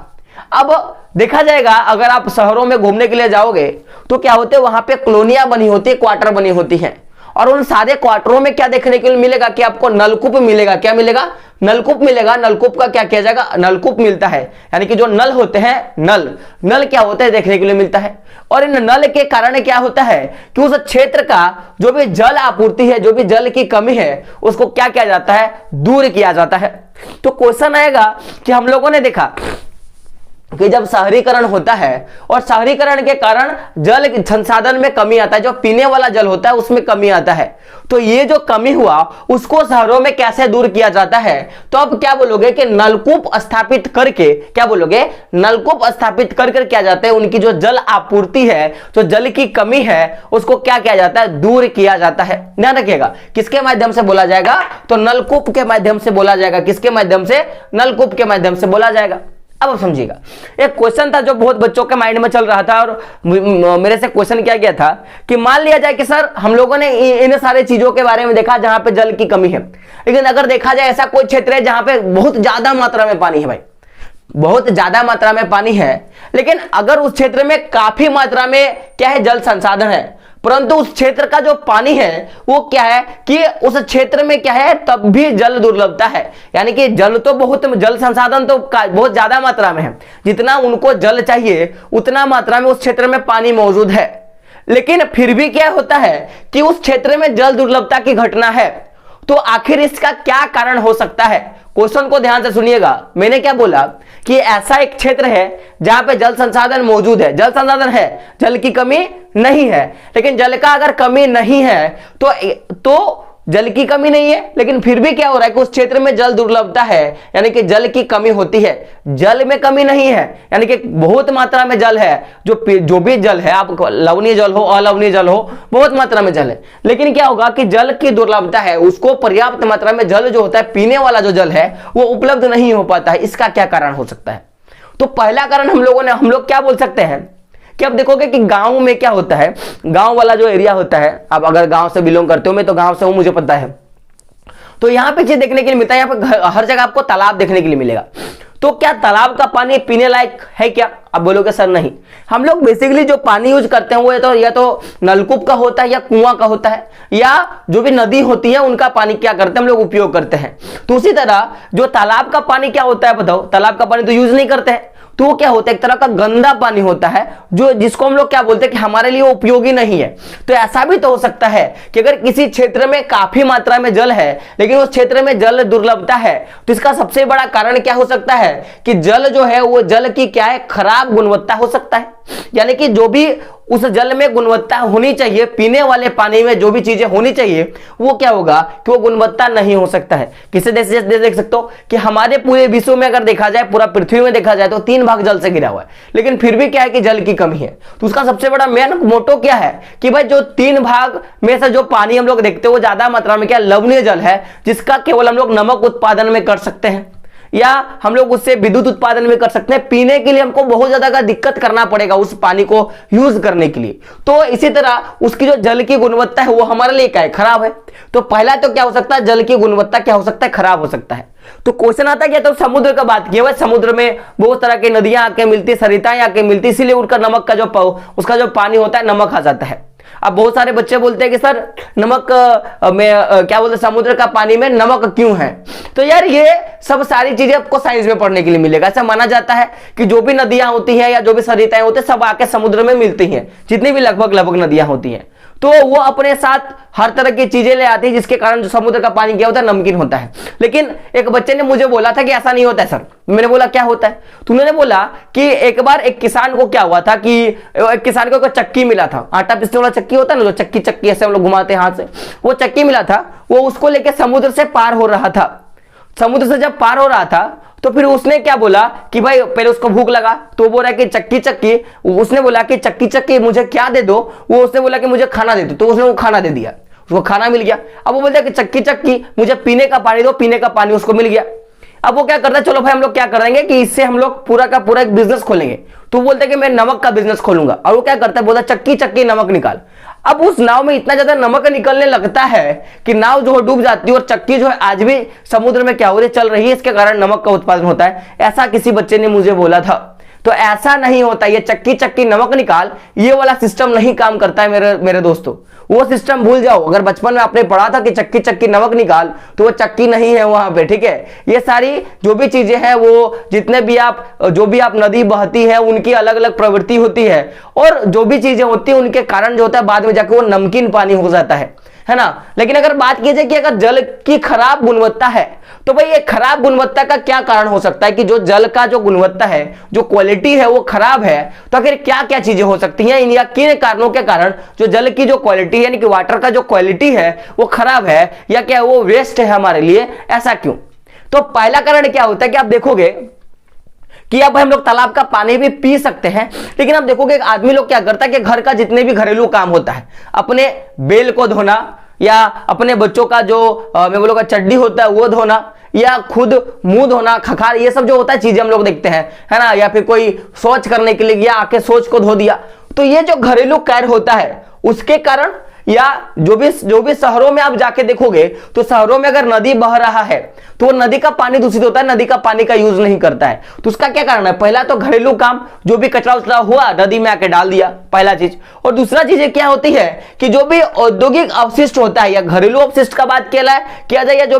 अब देखा जाएगा अगर आप शहरों में घूमने के लिए जाओगे तो क्या होते हैं, वहां पे कॉलोनियां बनी होती है, क्वार्टर बनी होती हैं, और उन सारे क्वार्टरों में क्या देखने को मिलेगा कि आपको नलकूप मिलेगा। क्या मिलेगा, नलकूप मिलेगा। नलकूप का क्या किया जाएगा, नलकूप मिलता है, यानी कि जो नल होते हैं, नल क्या होता है देखने के लिए मिलता है। और इन नल के कारण क्या होता है कि उस क्षेत्र का जो भी जल आपूर्ति है, जो भी जल की कमी है, उसको क्या किया जाता है, दूर किया जाता है। तो क्वेश्चन आएगा कि हम लोगों ने देखा कि जब शहरीकरण होता है और शहरीकरण के कारण जल संसाधन में कमी आता है, जो पीने वाला जल होता है उसमें कमी आता है, तो ये जो कमी हुआ उसको शहरों में कैसे दूर किया जाता है। तो अब क्या बोलोगे कि नलकूप स्थापित करके, क्या बोलोगे, नलकूप स्थापित कर क्या जाता है, उनकी जो जल आपूर्ति है, जो जल की कमी है उसको क्या किया जाता है, दूर किया जाता है। ध्यान रखिएगा, किसके माध्यम से बोला जाएगा, तो नलकूप के माध्यम से बोला जाएगा। किसके माध्यम से, नलकूप के माध्यम से बोला जाएगा। अब समझिएगा, एक क्वेश्चन था जो बहुत बच्चों के माइंड में चल रहा था, और मेरे से क्वेश्चन किया गया था कि मान लिया जाए कि सर हम लोगों ने इन सारे चीजों के बारे में देखा जहां पे जल की कमी है, लेकिन अगर देखा जाए ऐसा कोई क्षेत्र है जहां पे बहुत ज्यादा मात्रा में पानी है, भाई बहुत ज्यादा मात्रा में पानी है, लेकिन अगर उस क्षेत्र में काफी मात्रा में क्या है, जल संसाधन है, परंतु उस क्षेत्र का जो पानी है वो क्या है कि उस क्षेत्र में क्या है, तब भी जल दुर्लभता है। यानी कि जल संसाधन तो बहुत ज्यादा मात्रा में है, जितना उनको जल चाहिए उतना मात्रा में उस क्षेत्र में पानी मौजूद है, लेकिन फिर भी क्या होता है कि उस क्षेत्र में जल दुर्लभता की घटना है। तो आखिर इसका क्या कारण हो सकता है, क्वेश्चन को ध्यान से सुनिएगा। मैंने क्या बोला कि ऐसा एक क्षेत्र है जहां पे जल संसाधन मौजूद है, जल संसाधन है, जल की कमी नहीं है, लेकिन जल का अगर कमी नहीं है तो जल की कमी नहीं है, लेकिन फिर भी क्या हो रहा है कि उस क्षेत्र में जल दुर्लभता है, यानी कि जल की कमी होती है। जल में कमी नहीं है, यानी कि बहुत मात्रा में जल है, जो भी जल है, आप लवणीय जल हो, अलवणीय जल हो, बहुत मात्रा में जल है, लेकिन क्या होगा कि जल की दुर्लभता है, उसको पर्याप्त मात्रा में जल जो होता है, पीने वाला जो जल है वो उपलब्ध नहीं हो पाता है। इसका क्या कारण हो सकता है, तो पहला कारण हम लोग क्या बोल सकते हैं कि अब देखोगे कि गांव में क्या होता है, गांव वाला जो एरिया होता है, आप अगर गांव से बिलोंग करते हो, मैं तो गांव से हूं, मुझे पता है, तो यहां पे चीज देखने के लिए मिलता है, यहां पे हर जगह आपको तालाब देखने के लिए मिलेगा। तो क्या तालाब का पानी पीने लायक है क्या, आप बोलोगे सर नहीं, हम लोग बेसिकली जो पानी यूज करते हैं वो या तो नलकूप का होता है या कुआं का होता है, या जो भी नदी होती है उनका पानी क्या करते हैं हम लोग उपयोग करते हैं। तो उसी तरह जो तालाब का पानी क्या होता है बताओ, तालाब का पानी तो यूज नहीं करते हैं, तो वो क्या होता है एक तरह का गंदा पानी होता है, जो जिसको हम लोग क्या बोलते हैं कि हमारे लिए उपयोगी नहीं है। तो ऐसा भी तो हो सकता है कि अगर किसी क्षेत्र में काफी मात्रा में जल है लेकिन उस क्षेत्र में जल दुर्लभता है, तो इसका सबसे बड़ा कारण क्या हो सकता है कि जल जो है वो जल की क्या है, खराब गुणवत्ता हो सकता है। यानी कि जो भी उस जल में गुणवत्ता होनी चाहिए, पीने वाले पानी में जो भी चीजें होनी चाहिए वो क्या होगा कि वो गुणवत्ता नहीं हो सकता है। किसी देश देख सकते हो कि हमारे पूरे विश्व में अगर देखा जाए, पूरा पृथ्वी में देखा जाए तो 3 भाग जल से घिरा हुआ है, लेकिन फिर भी क्या है कि जल की कमी है। तो उसका सबसे बड़ा मेन मोटो क्या है कि भाई जो 3 भाग में से जो पानी हम लोग देखते हैं वो ज्यादा मात्रा में क्या लवणीय जल है, जिसका केवल हम लोग नमक उत्पादन में कर सकते हैं या हम लोग उससे विद्युत उत्पादन भी कर सकते हैं। पीने के लिए हमको बहुत ज्यादा का दिक्कत करना पड़ेगा उस पानी को यूज करने के लिए। तो इसी तरह उसकी जो जल की गुणवत्ता है वो हमारे लिए क्या है, खराब है। तो पहला तो क्या हो सकता है, जल की गुणवत्ता क्या हो सकता है, खराब हो सकता है। तो क्वेश्चन आता है कि तो समुद्र का बात किया, समुद्र में बहुत तरह की नदियां आके मिलती, सरिताएं आके मिलती, इसीलिए उनका नमक का उसका जो पानी होता है नमक आ जाता है। अब बहुत सारे बच्चे बोलते हैं कि सर नमक में क्या बोलते हैं, समुद्र का पानी में नमक क्यों है। तो यार ये सब सारी चीजें आपको साइंस में पढ़ने के लिए मिलेगा। ऐसा माना जाता है कि जो भी नदियां होती हैं या जो भी सरिताएं होती हैं सब आके समुद्र में मिलती हैं, जितनी भी लगभग नदियां होती हैं, तो वो अपने साथ हर तरह की चीजें ले आती है, जिसके कारण जो समुद्र का पानी क्या होता है, नमकीन होता है। लेकिन एक बच्चे ने मुझे बोला था कि ऐसा नहीं होता है सर। मैंने बोला क्या होता है, तो उन्होंने बोला कि एक बार एक किसान को क्या हुआ था कि एक किसान को एक चक्की मिला था, आटा पीसने वाला चक्की होता है ना, जो चक्की ऐसे हम लोग घुमाते हैं हाथ से, वो चक्की मिला था। वो उसको लेके समुद्र से पार हो रहा था। समुद्र से जब पार हो रहा था तो फिर उसने क्या बोला कि भाई पहले उसको भूख लगा, तो वो बोल रहा है कि चक्की, उसने बोला कि चक्की मुझे क्या दे दो, वो उसने बोला कि मुझे खाना दे दो, तो उसने वो खाना दे दिया, उसको खाना मिल गया। अब वो बोलता है कि चक्की मुझे पीने का पानी दो, पीने का पानी उसको मिल गया। अब वो क्या करता है, चलो भाई हम लोग क्या करेंगे कि इससे हम लोग पूरा का पूरा एक बिजनेस खोलेंगे। तो बोलते हैं कि मैं नमक का बिजनेस खोलूंगा। और वो क्या करता है, बोलता चक्की नमक निकाल। अब उस नाव में इतना ज्यादा नमक निकलने लगता है कि नाव जो है डूब जाती है, और चक्की जो है आज भी समुद्र में क्या हो रही है, चल रही है। इसके कारण नमक का उत्पादन होता है, ऐसा किसी बच्चे ने मुझे बोला था। तो ऐसा नहीं होता, ये चक्की नमक निकाल, ये वाला सिस्टम नहीं काम करता है मेरे दोस्तों। वो सिस्टम भूल जाओ। अगर बचपन में आपने पढ़ा था कि चक्की नमक निकाल, तो वो चक्की नहीं है वहां पे, ठीक है। ये सारी जो भी चीजें हैं, वो जितने भी जो भी आप नदी बहती है उनकी अलग अलग प्रवृत्ति होती है, और जो भी चीजें होती है उनके कारण जो होता है बाद में जाकर वो नमकीन पानी हो जाता है ना। लेकिन अगर बात की जाए कि अगर जल की खराब गुणवत्ता है, तो भाई ये खराब गुणवत्ता का क्या कारण हो सकता है कि जो जल का जो गुणवत्ता है, जो क्वालिटी है वो खराब है। तो आखिर क्या क्या चीजें हो सकती हैं, इन या किन कारणों के कारण जो जल की जो क्वालिटी यानी कि वाटर का जो क्वालिटी है वो खराब है, या क्या वो वेस्ट है हमारे लिए, ऐसा क्यों। तो पहला कारण क्या होता है कि आप देखोगे कि अब हम लोग तालाब का पानी भी पी सकते हैं, लेकिन आप देखोगे एक आदमी लोग क्या करता है कि घर का जितने भी घरेलू काम होता है, अपने बेल को धोना, या अपने बच्चों का जो मैं बोलूंगा चड्डी होता है वो धोना, या खुद मुंह धोना, खखार, ये सब जो होता है चीजें हम लोग देखते हैं, है ना। या फिर कोई शौच करने के लिए गया, आके शौच को धो दिया। तो ये जो घरेलू कार्य होता है उसके कारण, या जो भी शहरों में आप जाके देखोगे तो शहरों में अगर नदी बह रहा है तो वो नदी का पानी दूषित होता है, नदी का पानी का यूज नहीं करता है। तो उसका क्या कारण है, पहला तो घरेलू काम, जो भी कचरा उचरा हुआ नदी में आके डाल दिया, पहला चीज। और दूसरा चीज क्या होती है कि जो भी औद्योगिक अपशिष्ट होता है, या घरेलू अपशिष्ट का बात किया जाए, या जो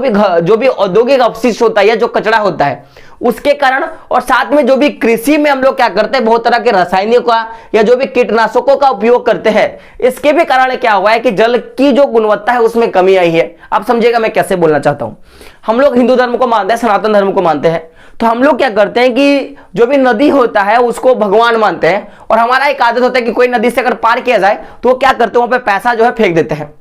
भी औद्योगिक अपशिष्ट होता है या जो कचरा होता है उसके कारण, और साथ में जो भी कृषि में हम लोग क्या करते हैं, बहुत तरह के रासायनिकों का या जो भी कीटनाशकों का उपयोग करते हैं, इसके भी कारण क्या हुआ है कि जल की जो गुणवत्ता है उसमें कमी आई है। आप समझिएगा मैं कैसे बोलना चाहता हूं। हम लोग हिंदू धर्म को मानते हैं, सनातन धर्म को मानते हैं, तो हम लोग क्या करते हैं कि जो भी नदी होता है उसको भगवान मानते हैं, और हमारा एक आदत होता है कि कोई नदी से अगर पार किया जाए तो वो क्या करते हैं, वहां पे पैसा जो है फेंक देते हैं।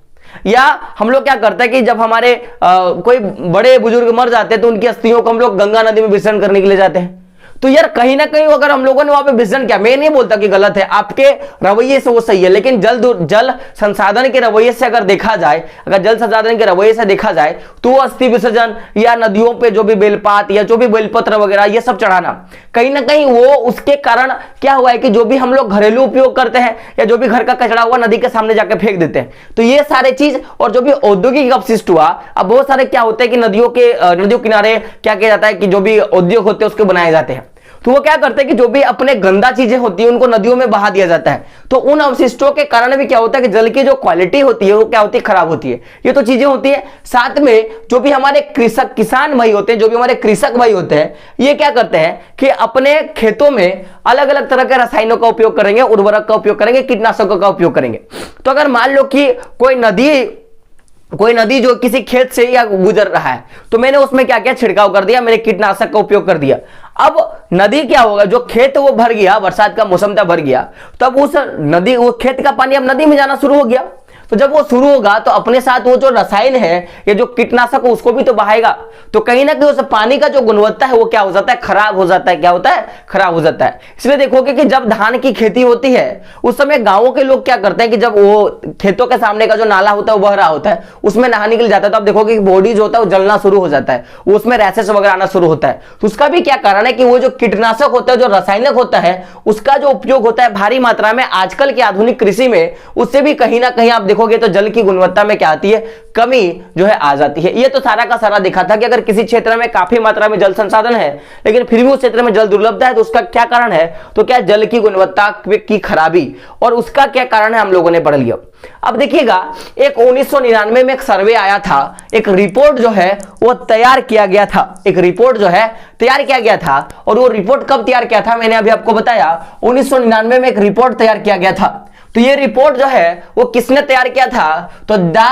या हम लोग क्या करते हैं कि जब हमारे कोई बड़े बुजुर्ग मर जाते हैं तो उनकी अस्थियों को हम लोग गंगा नदी में विसर्जन करने के लिए जाते हैं। तो यार कहीं ना कहीं अगर हम लोगों ने वहां पे विसर्जन किया, मैं नहीं बोलता कि गलत है, आपके रवैये से वो सही है, लेकिन जल संसाधन के रवैये से अगर देखा जाए, अगर जल संसाधन के रवैये से देखा जाए तो अस्थि विसर्जन या नदियों पे जो भी बेलपात या जो भी बेलपत्र वगैरह ये सब चढ़ाना, कहीं ना कहीं वो उसके कारण क्या हुआ है कि जो भी हम लोग घरेलू उपयोग करते हैं या जो भी घर का कचरा हुआ नदी के सामने जाकर फेंक देते हैं। तो ये सारे चीज, और जो भी औद्योगिक अपशिष्ट हुआ, अब बहुत सारे क्या होते हैं कि नदियों किनारे क्या किया जाता है कि जो भी उद्योग होते हैं उसके बनाए जाते हैं। तो वो क्या करते हैं कि जो भी अपने गंदा चीजें होती है उनको नदियों में बहा दिया जाता है। तो उन अवशिष्टों के कारण भी क्या होता है कि जल की जो क्वालिटी होती है वो क्या होती है, खराब होती है। ये तो चीजें होती है। साथ में जो भी हमारे कृषक किसान भाई होते हैं, जो भी हमारे कृषक भाई होते हैं, ये क्या करते हैं कि अपने खेतों में अलग अलग तरह के रसायनों का उपयोग करेंगे, उर्वरक का उपयोग करेंगे, कीटनाशकों का उपयोग करेंगे। तो अगर मान लो कि कोई नदी जो किसी खेत से या गुजर रहा है, तो मैंने उसमें क्या किया, छिड़काव कर दिया, मैंने कीटनाशक का उपयोग कर दिया। अब नदी क्या होगा, जो खेत वो भर गया, बरसात का मौसम था, भर गया, तब उस नदी, वो खेत का पानी अब नदी में जाना शुरू हो गया। तो जब वो शुरू होगा तो अपने साथ वो जो रसायन है, ये जो कीटनाशक है, उसको भी तो बहाएगा। तो कहीं ना कहीं उस पानी का जो गुणवत्ता है वो क्या हो जाता है, खराब हो जाता है। क्या होता है, खराब हो जाता है। इसलिए देखोगे कि जब धान की खेती होती है उस समय गांवों के लोग क्या करते हैं कि जब वो खेतों के सामने का जो नाला होता है वो बह रहा होता है, उसमें नहाने के लिए जाता है, तो आप देखोगे कि बॉडी जो होता है वो जलना शुरू हो जाता है, उसमें रैशेस वगैरह आना शुरू होता है। तो उसका भी क्या कारण है कि वो जो कीटनाशक होता है, जो रासायनिक होता है, उसका जो उपयोग होता है भारी मात्रा में आजकल की आधुनिक कृषि में, उससे भी कहीं ना कहीं आप देखोगे तो जल की गुणवत्ता में क्या आती है, कमी जो है आ जाती है। ये तो सारा का सारा दिखा था कि अगर किसी क्षेत्र में काफी मात्रा में जल संसाधन है लेकिन फिर भी उस क्षेत्र में जल दुर्लभता है, तो उसका क्या कारण है, तो क्या जल की गुणवत्ता की खराबी, और उसका क्या कारण है हम लोगों ने पढ़ लिया। अब देखिएगा, एक 1999 में एक सर्वे आया था, एक रिपोर्ट जो है वो तैयार किया गया था, एक रिपोर्ट जो है तैयार किया गया था। और वो रिपोर्ट कब तैयार किया था, मैंने अभी आपको बताया, 1999 में एक रिपोर्ट तैयार किया गया था। तो ये रिपोर्ट जो है वो किसने तैयार किया था, तो द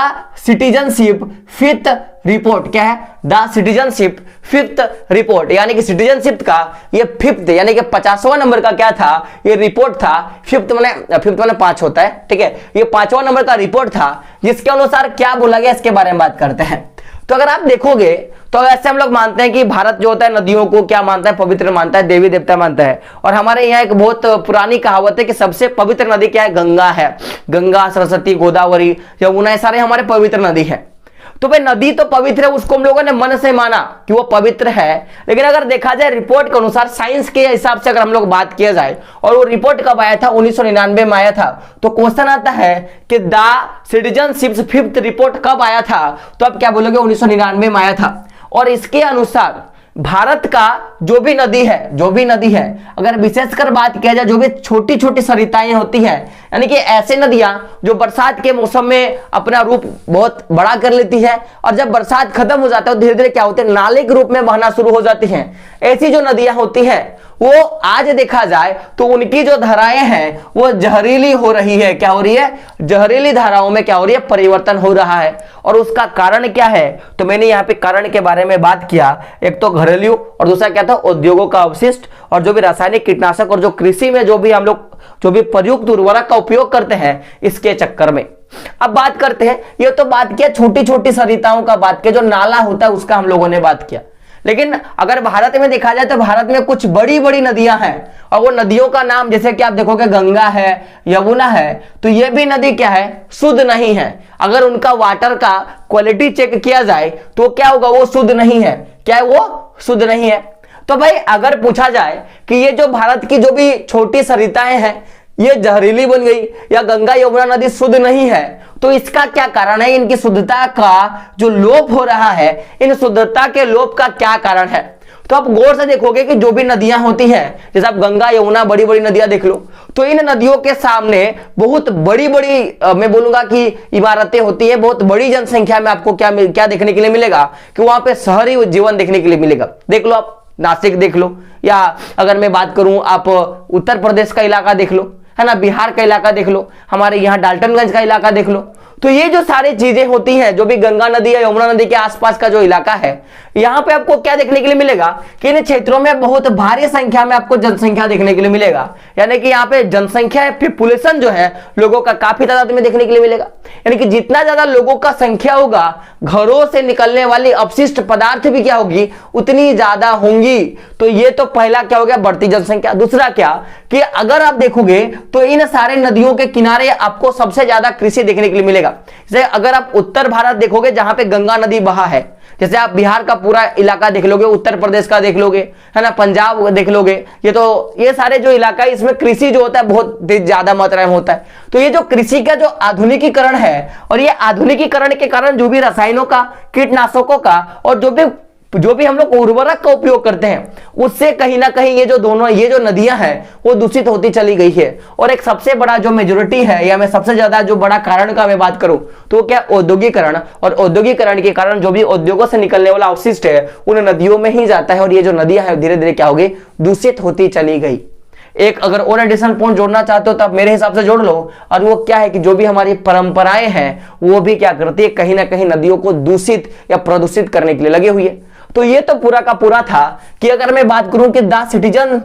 सिटीजनशिप फिफ्थ रिपोर्ट, क्या है, द सिटीजनशिप फिफ्थ रिपोर्ट, यानी कि सिटीजनशिप का ये फिफ्थ यानी कि 50वां नंबर का क्या था, ये रिपोर्ट था। फिफ्थ माने 5 होता है, ठीक है। ये 5वां नंबर का रिपोर्ट था, जिसके अनुसार क्या बोला गया इसके बारे में बात करते हैं। तो अगर आप देखोगे तो ऐसे हम लोग मानते हैं कि भारत जो होता है नदियों को क्या मानता है, पवित्र मानता है, देवी देवता मानता है। और हमारे यहाँ एक बहुत पुरानी कहावत है कि सबसे पवित्र नदी क्या है, गंगा है। गंगा, सरस्वती, गोदावरी, यमुना, सारे हमारे पवित्र नदी है। तो भाई नदी तो पवित्र है, उसको हम लोगों ने मन से माना कि वो पवित्र है। लेकिन अगर देखा जाए रिपोर्ट के अनुसार, साइंस के हिसाब से अगर हम लोग बात किया जाए, और वो रिपोर्ट कब आया था, 1999 में आया था। तो क्वेश्चन आता है कि द सिटीजनशिप फिफ्थ रिपोर्ट कब आया था, तो आप क्या बोलोगे, 1999 में आया था। और इसके अनुसार भारत का जो भी नदी है, अगर विशेषकर बात किया जाए, जो भी छोटी छोटी सरिताएं होती हैं, यानी कि ऐसे नदियां जो बरसात के मौसम में अपना रूप बहुत बड़ा कर लेती है, और जब बरसात खत्म हो जाता है तो धीरे धीरे क्या होते हैं, नाले के रूप में बहना शुरू हो जाती हैं। ऐसी जो नदियां होती हैं वो आज देखा जाए तो उनकी जो धाराएं हैं वो जहरीली हो रही है। क्या हो रही है, जहरीली धाराओं में क्या हो रही है, परिवर्तन हो रहा है। और उसका कारण क्या है, तो मैंने यहाँ पे कारण के बारे में बात किया। एक तो घरेलू, और दूसरा क्या था, उद्योगों का अवशिष्ट, और जो भी रासायनिक कीटनाशक और जो कृषि में जो भी हम लोग जो भी प्रयुक्त उर्वरक का उपयोग करते हैं, इसके चक्कर में। अब बात करते हैं, ये तो बात किया छोटी छोटी सरिताओं का, बात किया जो नाला होता है उसका हम लोगों ने बात किया। लेकिन अगर भारत में देखा जाए तो भारत में कुछ बड़ी बड़ी नदियां हैं, और वो नदियों का नाम जैसे कि आप देखोगे गंगा है, यमुना है, तो ये भी नदी क्या है, शुद्ध नहीं है। अगर उनका वाटर का क्वालिटी चेक किया जाए तो क्या होगा, वो शुद्ध नहीं है। क्या है, वो शुद्ध नहीं है। तो भाई अगर पूछा जाए कि ये जो भारत की जो भी छोटी सरिताएं हैं ये जहरीली बन गई, या गंगा यमुना नदी शुद्ध नहीं है, तो इसका क्या कारण है, इनकी शुद्धता का जो लोप हो रहा है, इन शुद्धता के लोप का क्या कारण है। तो आप गौर से देखोगे कि जो भी नदियां होती हैं, जैसे आप गंगा यमुना बड़ी बड़ी नदियां देख लो, तो इन नदियों के सामने बहुत बड़ी बड़ी मैं बोलूंगा कि इमारतें होती है, बहुत बड़ी जनसंख्या में आपको क्या देखने के लिए मिलेगा, कि वहां पे शहरी जीवन देखने के लिए मिलेगा। देख लो आप नासिक देख लो, या अगर मैं बात करूं आप उत्तर प्रदेश का इलाका देख लो, है ना, बिहार का इलाका देख लो, हमारे यहाँ डाल्टनगंज का इलाका देख लो। तो ये जो सारी चीजें होती हैं, जो भी गंगा नदी या यमुना नदी के आसपास का जो इलाका है, यहाँ पे आपको क्या देखने के लिए मिलेगा कि इन क्षेत्रों में बहुत भारी संख्या में आपको जनसंख्या देखने के लिए मिलेगा। यानी कि यहाँ पे जनसंख्या पॉपुलेशन जो है लोगों का काफी तादाद में देखने के लिए मिलेगा। यानी कि जितना ज्यादा लोगों का संख्या होगा, घरों से निकलने वाली अपशिष्ट पदार्थ भी क्या होगी, उतनी ज्यादा होंगी। तो ये तो पहला क्या हो गया, बढ़ती जनसंख्या। दूसरा क्या कि अगर आप देखोगे तो इन सारे नदियों के किनारे आपको सबसे ज्यादा कृषि देखने के लिए मिलेगा। जैसे अगर आप उत्तर भारत देखोगे जहां पे गंगा नदी बहा है, जैसे आप बिहार का पूरा इलाका देख लोगे, उत्तर प्रदेश का देख लोगे, है ना, पंजाब देख लोगे, ये सारे जो इलाका है इसमें कृषि जो होता है बहुत ज्यादा मात्रा में होता है। तो ये जो कृषि का जो आधुनिकीकरण है, और ये आधुनिकीकरण के कारण जो भी रसायनों का, कीटनाशकों का, और जो भी जो भी हम लोग उर्वरक का उपयोग करते हैं उससे कहीं ना कहीं ये जो नदियां हैं वो दूषित होती चली गई है। और एक सबसे बड़ा जो मेजोरिटी है या मैं सबसे ज्यादा जो बड़ा कारण का मैं बात करूं तो क्या औद्योगिकरण, और औद्योगिकरण के कारण जो भी उद्योगों से निकलने वाला अवशिष्ट है उन नदियों में ही जाता है और ये जो नदियां हैं धीरे धीरे क्या हो गई, दूषित होती चली गई। एक अगर और एडिशनल पॉइंट जोड़ना चाहते हो तो आप मेरे हिसाब से जोड़ लो, और वो क्या है कि जो भी हमारी परंपराएं हैं वो भी क्या करती है, कहीं ना कहीं नदियों को दूषित या प्रदूषित करने के लिए लगी हुई है। तो ये तो पूरा का पूरा था कि अगर मैं बात करूं कि द सिटीजन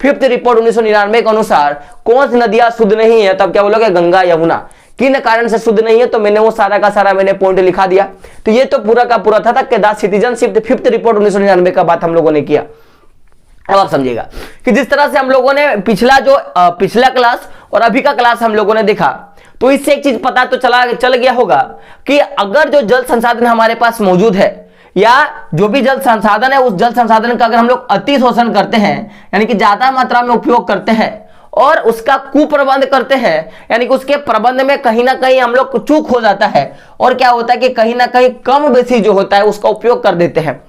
फिफ्थ रिपोर्ट 1999 के अनुसार कौन सी नदियां शुद्ध नहीं है, तब क्या बोलोगे गंगा यमुना। किन कारण से शुद्ध नहीं है, तो मैंने वो सारा का सारा मैंने पॉइंट लिखा दिया। तो ये तो पूरा का पूरा था कि द सिटीजनशिप फिफ्थ रिपोर्ट 1999 का बात हम लोगों ने किया। अब आप समझिएगा कि जिस तरह से हम लोगों ने पिछला क्लास और अभी का क्लास हम लोगों ने देखा, तो इससे एक चीज पता तो चल गया होगा कि अगर जो जल संसाधन हमारे पास मौजूद है या जो भी जल संसाधन है उस जल संसाधन का अगर हम लोग अति शोषण करते हैं यानी कि ज्यादा मात्रा में उपयोग करते हैं और उसका कुप्रबंध करते हैं यानी कि उसके प्रबंध में कहीं ना कहीं हम लोग चूक हो जाता है और क्या होता है कि कहीं ना कहीं कम बेसी जो होता है उसका उपयोग कर देते हैं,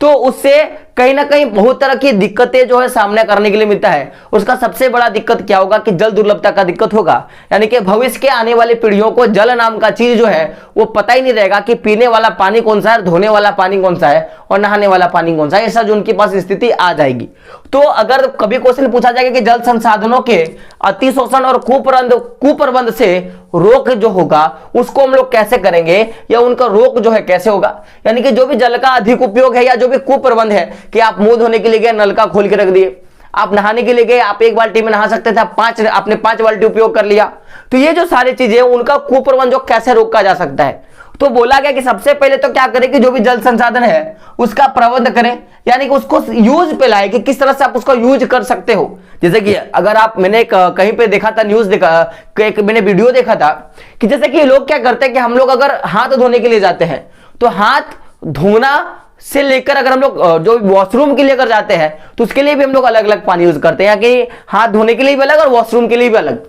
तो उससे कहीं ना कहीं बहुत तरह की दिक्कतें जो है सामना करने के लिए मिलता है। उसका सबसे बड़ा दिक्कत क्या होगा कि जल दुर्लभता का दिक्कत होगा, यानी कि भविष्य के आने वाली पीढ़ियों को जल नाम का चीज जो है वो पता ही नहीं रहेगा कि पीने वाला पानी कौन सा है, धोने वाला पानी कौन सा है और नहाने वाला पानी कौन सा है, ऐसा जो उनके पास स्थिति आ जाएगी। तो अगर कभी क्वेश्चन पूछा जाएगा कि जल संसाधनों के अतिशोषण और कुप्रबंध से रोक जो होगा उसको हम लोग कैसे करेंगे या उनका रोक जो है कैसे होगा, यानी कि जो भी जल का अधिक उपयोग है या जो भी कुप्रबंध है कि आप मुंह धोने के लिए गए नल का खोल के रख दिए, आप नहाने के लिए गए आप एक बाल्टी में नहा सकते थे, आपने 5 बाल्टी उपयोग कर लिया। तो ये जो सारी चीजें उनका कुप्रबंध जो कैसे रोका जा सकता है, तो बोला गया कि सबसे पहले तो क्या करें कि जो भी जल संसाधन है उसका प्रबंध करें, यानी कि उसको यूज पे लाए कि किस तरह से आप उसको यूज कर सकते हो। जैसे कि अगर आप मैंने कहीं पे देखा था न्यूज एक मैंने वीडियो देखा था कि जैसे कि लोग क्या करते हैं कि हम लोग अगर हाथ धोने के लिए जाते हैं तो हाथ धोना से लेकर अगर हम लोग जो वॉशरूम के लिए अगर जाते हैं तो उसके लिए भी हम लोग अलग अलग पानी यूज करते हैं, या कि हाथ धोने के लिए भी अलग और वॉशरूम के लिए भी अलग।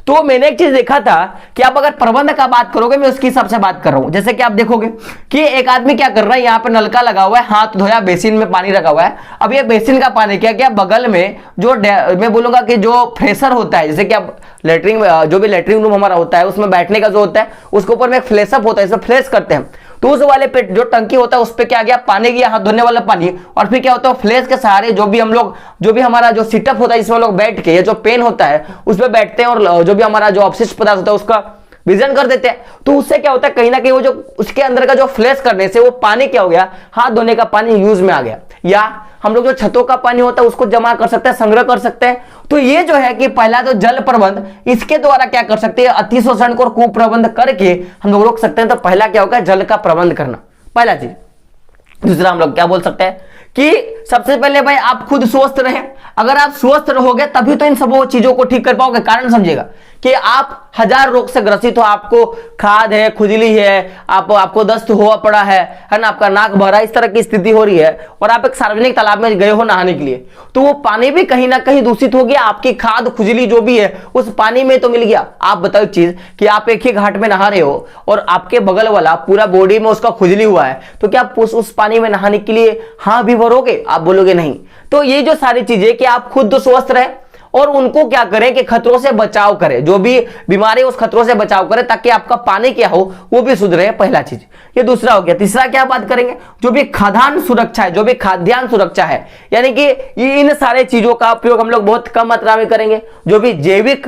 तो मैंने एक चीज देखा था कि आप अगर प्रबंध का बात करोगे, मैं उसकी हिसाब से बात कर रहा हूं। जैसे कि आप देखोगे कि एक आदमी क्या कर रहा है, यहाँ पे नलका लगा हुआ है, हाथ धोया, बेसिन में पानी रखा हुआ है। अब ये बेसिन का पानी क्या बगल में जो मैं बोलूंगा कि जो फ्रेशर होता है, जैसे कि आप लेटरिन जो भी लेटरिन रूम हमारा होता है उसमें बैठने का जो होता है उसके ऊपर में एक फ्लैशअप होता है, इसमें फ्लैश करते हैं, तो उस वाले पे जो टंकी होता है उस पे क्या गया पानी गया, हाथ धोने वाला पानी, और फिर क्या होता है फ्लैश के सहारे जो भी हमारा जो सिटअप होता है जिसमें लोग बैठ के, ये जो पेन होता है उस पे बैठते हैं और जो भी हमारा जो अपशिष्ट पदार्थ होता है उसका विजन कर देते हैं। तो उससे क्या होता है कहीं ना कहीं वो जो उसके अंदर का जो फ्लैश करने से वो पानी क्या हो गया, हाथ धोने का पानी यूज में आ गया। या हम लोग जो छतों का पानी होता है उसको जमा कर सकते हैं, संग्रह कर सकते हैं। तो ये जो है कि पहला तो जल प्रबंध, इसके द्वारा क्या कर सकते हैं, अतिशोषण को कुप्रबंध करके हम लोग रोक सकते हैं। तो पहला क्या होगा, जल का प्रबंध करना, पहला चीज। दूसरा हम लोग क्या बोल सकते हैं कि सबसे पहले भाई आप खुद स्वस्थ रहें। अगर आप स्वस्थ रहोगे तभी तो इन सब चीजों को ठीक कर पाओगे। कारण समझिएगा कि आप 1000 रोग से ग्रसित हो, आपको खाद है, खुजली है, आपको दस्त हुआ पड़ा है ना, आपका नाक भरा, इस तरह की स्थिति हो रही है और आप एक सार्वजनिक तालाब में गए हो नहाने के लिए, तो वो पानी भी कहीं ना कहीं दूषित हो गया। आपकी खाद खुजली जो भी है उस पानी में तो मिल गया। आप बताओ चीज कि आप एक ही घाट में नहा रहे हो और आपके बगल वाला पूरा बॉडी में उसका खुजली हुआ है, तो क्या आप उस पानी में नहाने के लिए हाँ भी भरोगे? आप बोलोगे नहीं। तो ये जो सारी चीजें कि आप खुद तो स्वस्थ रहे और उनको क्या करें कि खतरों से बचाव करें, जो भी बीमारी उस खतरों से बचाव करें ताकि आपका पानी क्या हो वो भी शुद्ध रहे, पहला चीज। ये दूसरा हो गया। तीसरा क्या बात करेंगे, जो भी खाद्यान्न सुरक्षा है, जो भी खाद्यान्न सुरक्षा है, यानी कि इन सारे चीजों का उपयोग हम लोग बहुत कम मात्रा में करेंगे। जो भी जैविक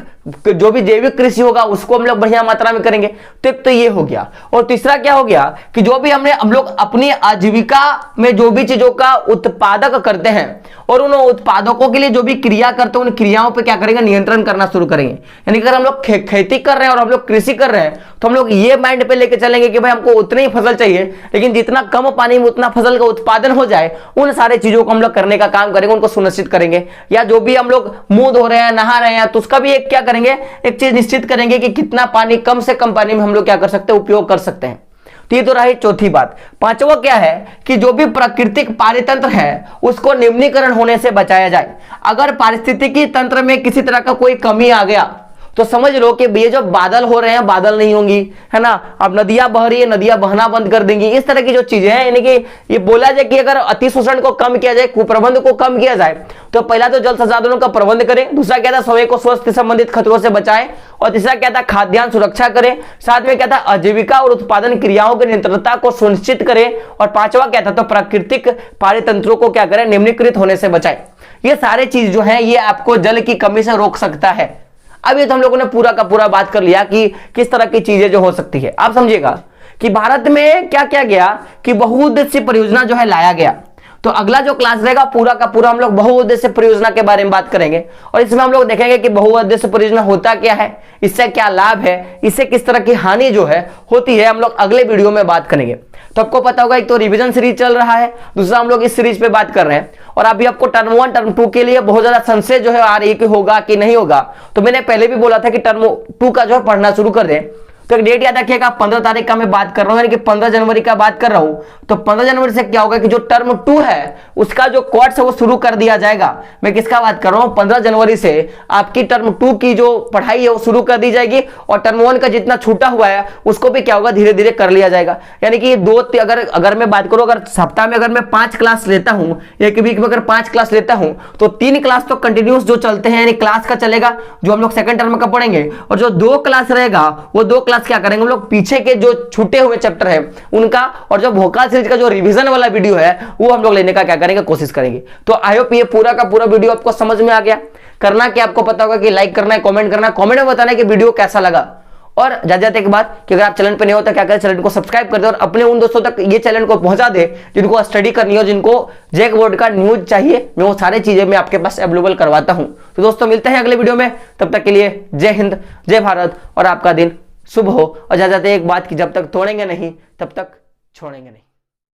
कृषि होगा उसको हम लोग बढ़िया मात्रा में करेंगे। तो ये हो गया। और तीसरा क्या हो गया कि जो भी हम लोग अपनी आजीविका में जो भी चीजों का उत्पादक करते हैं और उन उत्पादकों के लिए जो भी क्रिया करते हैं उन क्रियाओं पे क्या करेंगे, नियंत्रण करना शुरू करेंगे। यानी कि अगर हम लोग खेती कर रहे हैं और हम लोग कृषि कर रहे हैं तो हम लोग ये माइंड पे लेके चलेंगे कि भाई हमको उतनी ही फसल चाहिए, लेकिन जितना कम पानी में उतना फसल का उत्पादन हो जाए, उन सारे चीजों को हम लोग करने का काम करेंगे, उनको सुनिश्चित करेंगे। या जो भी हम लोग मुंह धो रहे हैं, नहा रहे हैं, तो उसका भी एक क्या करेंगे, एक चीज निश्चित करेंगे कि कितना पानी, कम से कम पानी में हम लोग क्या कर सकते हैं, उपयोग कर सकते हैं। तो ये तो रही चौथी बात। पांचवा क्या है कि जो भी प्राकृतिक पारितंत्र है उसको निम्नीकरण होने से बचाया जाए। अगर पारिस्थितिकी तंत्र में किसी तरह का कोई कमी आ गया तो समझ लो कि ये जो बादल हो रहे हैं बादल नहीं होंगी, है ना। अब नदियां बह रही है, नदियां बहना बंद कर देंगी। इस तरह की जो चीजें हैं, यानी कि ये बोला जाए कि अगर अति शोषण को कम किया जाए, कुप्रबंध को कम किया जाए, तो पहला तो जल संसाधनों का प्रबंध करें, दूसरा क्या था समय को स्वास्थ्य संबंधित खतरों से बचाएं, और तीसरा क्या था खाद्यान्न सुरक्षा करें, साथ में क्या था आजीविका और उत्पादन क्रियाओं की निरंतरता को सुनिश्चित करें, और पांचवा क्या था तो प्राकृतिक पारितंत्रों को क्या करें निम्नीकृत होने से बचाएं। ये सारे चीज जो है ये आपको जल की कमी से रोक सकता है। अब ये तो हम लोगों ने पूरा का पूरा बात कर लिया कि किस तरह की चीजें जो हो सकती है। आप समझिएगा कि भारत में क्या क्या गया कि बहुउद्देशीय परियोजना जो है लाया गया। तो अगला जो क्लास रहेगा पूरा का पूरा हम लोग बहुउद्देशीय परियोजना के बारे में बात करेंगे, और इसमें हम लोग देखेंगे कि बहुउद्देशीय परियोजना होता क्या है, इससे क्या लाभ है, इससे किस तरह की हानि जो है होती है, हम लोग अगले वीडियो में बात करेंगे। तो आपको पता होगा एक तो रिवीजन सीरीज चल रहा है, दूसरा हम लोग इस सीरीज पे बात कर रहे हैं, और अभी आपको टर्म 1 टर्म 2 के लिए बहुत ज्यादा संशय जो है आ रही है कि होगा कि नहीं होगा। तो मैंने पहले भी बोला था कि टर्म 2 का जो है पढ़ना शुरू कर दें। तो एक डेट याद रखिएगा 15 तारीख का मैं बात कर रहा हूं, यानी कि 15 जनवरी का बात कर रहा हूं। तो 15 जनवरी से क्या होगा कि जो टर्म 2 है उसका जो कोर्स है वो शुरू कर दिया जाएगा। मैं किसका बात कर रहा हूं, 15 जनवरी से आपकी टर्म 2 की जो पढ़ाई है वो शुरू कर दी जाएगी, और टर्म 1 का जितना छूटा हुआ है उसको भी क्या होगा धीरे धीरे कर लिया जाएगा। यानी कि अगर मैं बात करूं, अगर सप्ताह में अगर मैं 5 क्लास लेता हूं, एक वीक में अगर 5 क्लास लेता हूं, तो 3 क्लास तो कंटिन्यूस जो चलते हैं यानी क्लास का चलेगा जो हम लोग सेकंड टर्म का पढ़ेंगे, और जो 2 क्लास रहेगा वो 2 क्लास क्या करेंगे हम लोग पीछे के जो छूटे हुए चैप्टर है उनका, और जो भोकाल सीरीज का जो रिवीजन वाला वीडियो है वो हम लोग लेने का क्या करेंगे कोशिश करेंगे। तो आई होप ये पूरा का पूरा वीडियो आपको समझ में आ गया। करना क्या आपको पता होगा कि लाइक करना है, कमेंट करना है, कमेंट में बताना है कि वीडियो कैसा लगा। और जाते के बाद कि अगर आप चैनल पे नहीं हो तो क्या करें, चैनल को सब्सक्राइब कर दे और अपने उन दोस्तों तक ये चैनल को पहुंचा दे जिनको स्टडी करनी हो, जिनको जैक बोर्ड का न्यूज चाहिए, मैं वो सारी चीजें मैं आपके पास अवेलेबल करवाता हूं। तो दोस्तों मिलते हैं अगले वीडियो में, तब तक के लिए जय हिंद, जय भारत, और आपका दिन शुभ हो। और जाते एक बात की जब तक तोड़ेंगे नहीं तब तक छोड़ेंगे नहीं।